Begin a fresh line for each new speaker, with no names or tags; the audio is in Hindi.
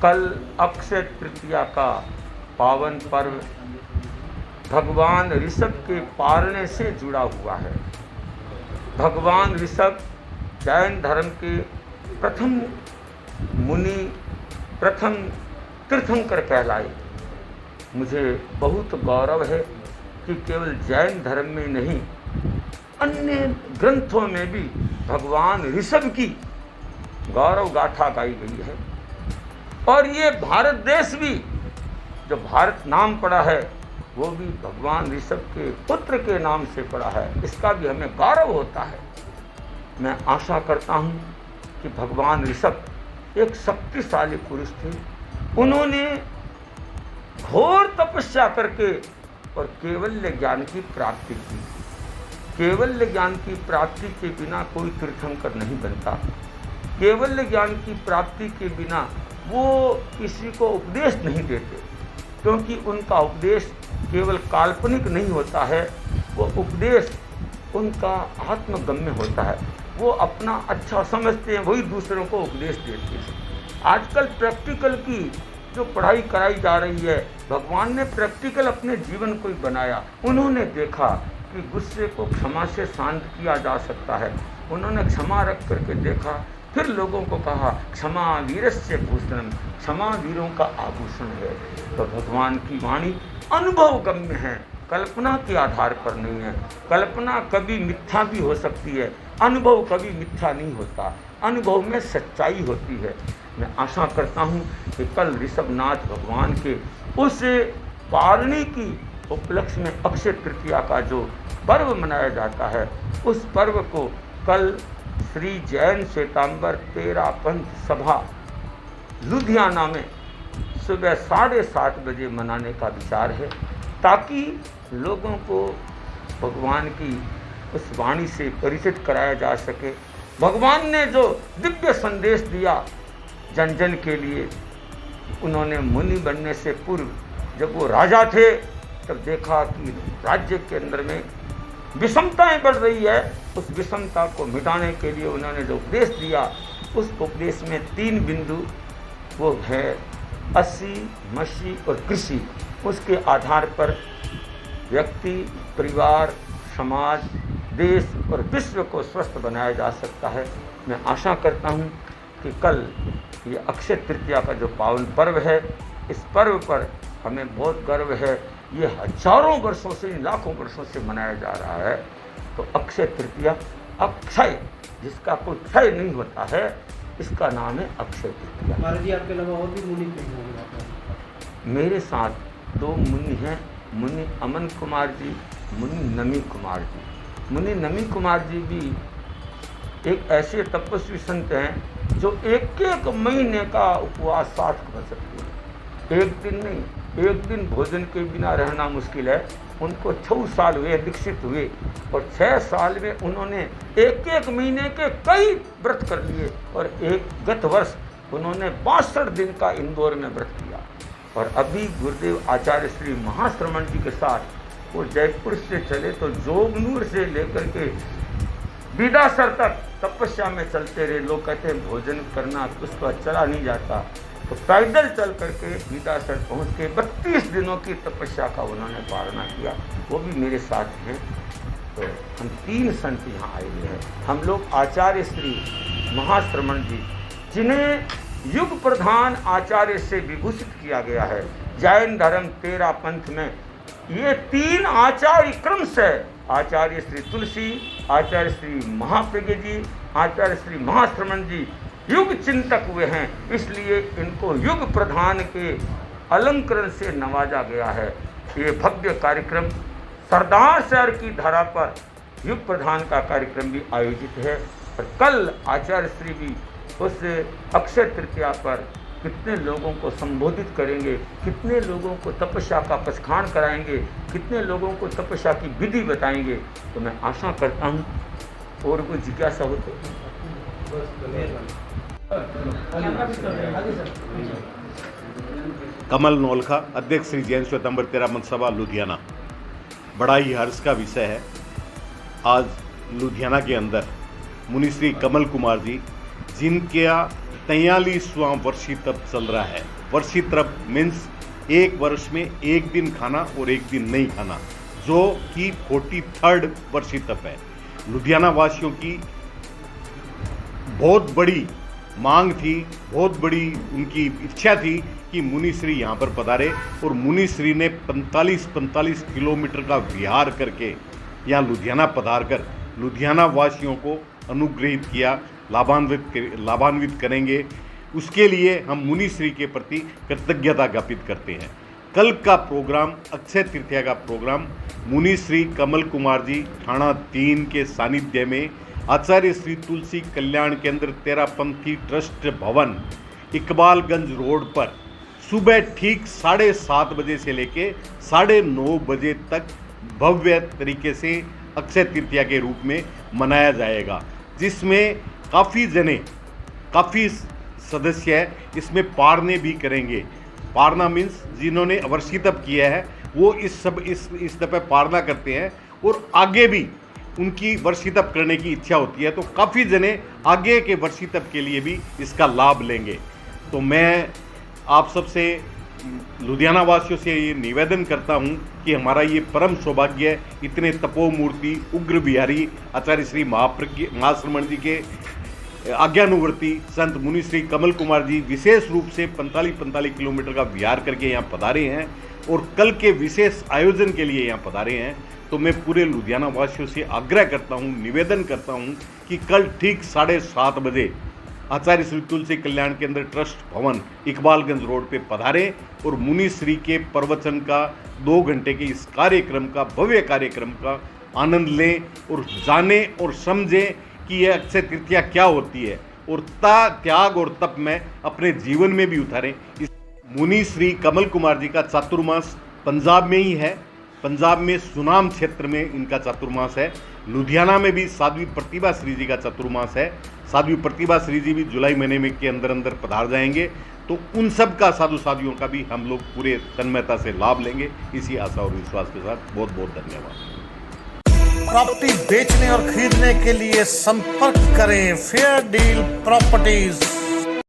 कल अक्षय तृतीया का पावन पर्व भगवान ऋषभ के पारने से जुड़ा हुआ है। भगवान ऋषभ जैन धर्म के प्रथम मुनि, प्रथम तीर्थंकर कहलाए। मुझे बहुत गौरव है कि केवल जैन धर्म में नहीं, अन्य ग्रंथों में भी भगवान ऋषभ की गौरव गाथा गाई गई है। और ये भारत देश भी, जो भारत नाम पड़ा है, वो भी भगवान ऋषभ के पुत्र के नाम से पड़ा है। इसका भी हमें गौरव होता है। मैं आशा करता हूँ कि भगवान ऋषभ एक शक्तिशाली पुरुष थे। उन्होंने घोर तपस्या करके और केवल्य ज्ञान की प्राप्ति की। केवल्य ज्ञान की प्राप्ति के बिना कोई तीर्थंकर नहीं बनता। केवल्य ज्ञान की प्राप्ति के बिना वो किसी को उपदेश नहीं देते, क्योंकि उनका उपदेश केवल काल्पनिक नहीं होता है, वो उपदेश उनका आत्मगम्य होता है। वो अपना अच्छा समझते हैं, वही दूसरों को उपदेश देते हैं। आजकल प्रैक्टिकल की जो पढ़ाई कराई जा रही है, भगवान ने प्रैक्टिकल अपने जीवन को ही बनाया। उन्होंने देखा कि गुस्से को क्षमा से शांत किया जा सकता है। उन्होंने क्षमा रख करके देखा, फिर लोगों को कहा क्षमा वीरस्य भूषणम, क्षमा वीरों का आभूषण है। तो भगवान की वाणी अनुभव गम्य है, कल्पना के आधार पर नहीं है। कल्पना कभी मिथ्या भी हो सकती है, अनुभव कभी मिथ्या नहीं होता। अनुभव में सच्चाई होती है। मैं आशा करता हूँ कि कल ऋषभनाथ भगवान के उस पारणी की उपलक्ष्य में अक्षय तृतीया का जो पर्व मनाया जाता है, उस पर्व को कल श्री जैन श्वेतांबर तेरा पंथ सभा लुधियाना में सुबह 7:30 बजे मनाने का विचार है, ताकि लोगों को भगवान की उस वाणी से परिचित कराया जा सके। भगवान ने जो दिव्य संदेश दिया जन जन के लिए, उन्होंने मुनि बनने से पूर्व जब वो राजा थे, तब देखा कि राज्य के अंदर में विषमताएं बढ़ रही है। उस विषमता को मिटाने के लिए उन्होंने जो उपदेश दिया, उस उपदेश में 3 बिंदु वो है असी, मसी और कृषि। उसके आधार पर व्यक्ति, परिवार, समाज, देश और विश्व को स्वस्थ बनाया जा सकता है। मैं आशा करता हूँ कि कल ये अक्षय तृतीया का जो पावन पर्व है, इस पर्व पर हमें बहुत गर्व है। ये हजारों वर्षों से, लाखों वर्षों से मनाया जा रहा है। तो अक्षय तृतीया, अक्षय जिसका कोई क्षय नहीं होता है, इसका नाम है अक्षय तृतीया।
महाराज जी, आपके अलावा और भी मुनि होंगे?
मेरे साथ 2 मुनि हैं, मुनि अमन कुमार जी, मुनि नमी कुमार जी। मुनि नमी कुमार जी भी एक ऐसे तपस्वी संत हैं जो 1-1 महीने का उपवास सार्थक कर सकते हैं। एक दिन नहीं, एक दिन भोजन के बिना रहना मुश्किल है। उनको 6 साल हुए दीक्षित हुए, और 6 साल में उन्होंने 1-1 महीने के कई व्रत कर लिए। और गत वर्ष उन्होंने 62 दिन का इंदौर में व्रत किया। और अभी गुरुदेव आचार्य श्री महाश्रमण जी के साथ वो जयपुर से चले तो जोगनूर से लेकर के विदासर तक तपस्या में चलते रहे। लोग कहते हैं भोजन करना उस पर चला नहीं जाता, तो पैदल चल करके विदासर पहुँच के 32 दिनों की तपस्या का उन्होंने पालना किया। वो भी मेरे साथ हैं। तो हम 3 संत यहाँ आए हुए हैं। हम लोग आचार्य श्री महाश्रमण जी, जिन्हें युग प्रधान आचार्य से विभूषित किया गया है जैन धर्म 13 पंथ में, ये 3 आचार्य क्रम से आचार्य श्री तुलसी, आचार्य श्री महाप्रज्ञ जी, आचार्य श्री महाश्रमण जी युग चिंतक हुए हैं। इसलिए इनको युग प्रधान के अलंकरण से नवाजा गया है। ये भव्य कार्यक्रम सरदार शहर की धरा पर युग प्रधान का कार्यक्रम भी आयोजित है। और कल आचार्य श्री भी उस अक्षय तृतीया पर कितने लोगों को संबोधित करेंगे, कितने लोगों को तपस्या का पचखान कराएंगे, कितने लोगों को तपस्या की विधि बताएंगे। तो मैं आशा करता हूँ, और कोई जिज्ञासा हो तो
कमल नौलखा, अध्यक्ष श्री जैन श्वेतांबर 13 पंथ सभा लुधियाना। बड़ा ही हर्ष का विषय है, आज लुधियाना के अंदर मुनि श्री कमल कुमार जी, जिनका 43वां वर्षी तप चल रहा है। वर्षी तप मीन्स एक वर्ष में एक दिन खाना और एक दिन नहीं खाना, जो कि 43rd वर्षी तप है। लुधियाना वासियों की बहुत बड़ी मांग थी, बहुत बड़ी उनकी इच्छा थी कि मुनिश्री यहाँ पर पधारे, और मुनिश्री ने 45 किलोमीटर का विहार करके यहाँ लुधियाना पधार कर लुधियाना वासियों को अनुग्रहित किया, लाभान्वित करेंगे। उसके लिए हम मुनिश्री के प्रति कृतज्ञता ज्ञापित करते हैं। कल का प्रोग्राम, अक्षय तृतीया का प्रोग्राम, मुनिश्री कमल कुमार जी थाना 3 के सानिध्य में आचार्य श्री तुलसी कल्याण केंद्र तेरापंथी ट्रस्ट भवन, इकबालगंज रोड पर सुबह ठीक 7:30 बजे से लेके 9:30 बजे तक भव्य तरीके से अक्षय तृतीया के रूप में मनाया जाएगा, जिसमें काफ़ी सदस्य इसमें पारने भी करेंगे। पारना मीन्स जिन्होंने वर्षी तप किया है वो इस तप पे पारना करते हैं, और आगे भी उनकी वर्षी तप करने की इच्छा होती है, तो काफ़ी जने आगे के वर्षी तप के लिए भी इसका लाभ लेंगे। तो मैं आप सबसे लुधियाना वासियों से ये निवेदन करता हूँ कि हमारा ये परम सौभाग्य है, इतने तपोमूर्ति उग्र बिहारी आचार्य श्री महाश्रमण जी के आज्ञानुवर्ती संत मुनिश्री कमल कुमार जी विशेष रूप से 45 किलोमीटर का विहार करके यहाँ पधारे हैं, और कल के विशेष आयोजन के लिए यहाँ पधारे हैं। तो मैं पूरे लुधियाना वासियों से आग्रह करता हूँ, निवेदन करता हूँ कि कल ठीक 7:30 बजे आचार्य श्री तुलसी कल्याण केंद्र ट्रस्ट भवन, इकबालगंज रोड पे पधारें और मुनिश्री के प्रवचन का 2 घंटे के इस कार्यक्रम का, भव्य कार्यक्रम का आनंद लें, और जानें और समझें कि यह अक्षय तृतीया क्या होती है, और त्याग और तप में अपने जीवन में भी उतारें। इस मुनिश्री कमल कुमार जी का चातुर्मास पंजाब में ही है, पंजाब में सुनाम क्षेत्र में इनका चातुर्मास है। लुधियाना में भी साध्वी प्रतिभा श्री जी का चातुर्मास है। साध्वी प्रतिभा श्री जी भी जुलाई महीने में के अंदर पधार जाएंगे, तो उन सब का, साधु साधियों का भी हम लोग पूरे तन्मयता से लाभ लेंगे। इसी आशा और विश्वास के साथ बहुत बहुत धन्यवाद।
प्रॉपर्टी बेचने और खरीदने के लिए संपर्क करें फेयर डील प्रॉपर्टीज।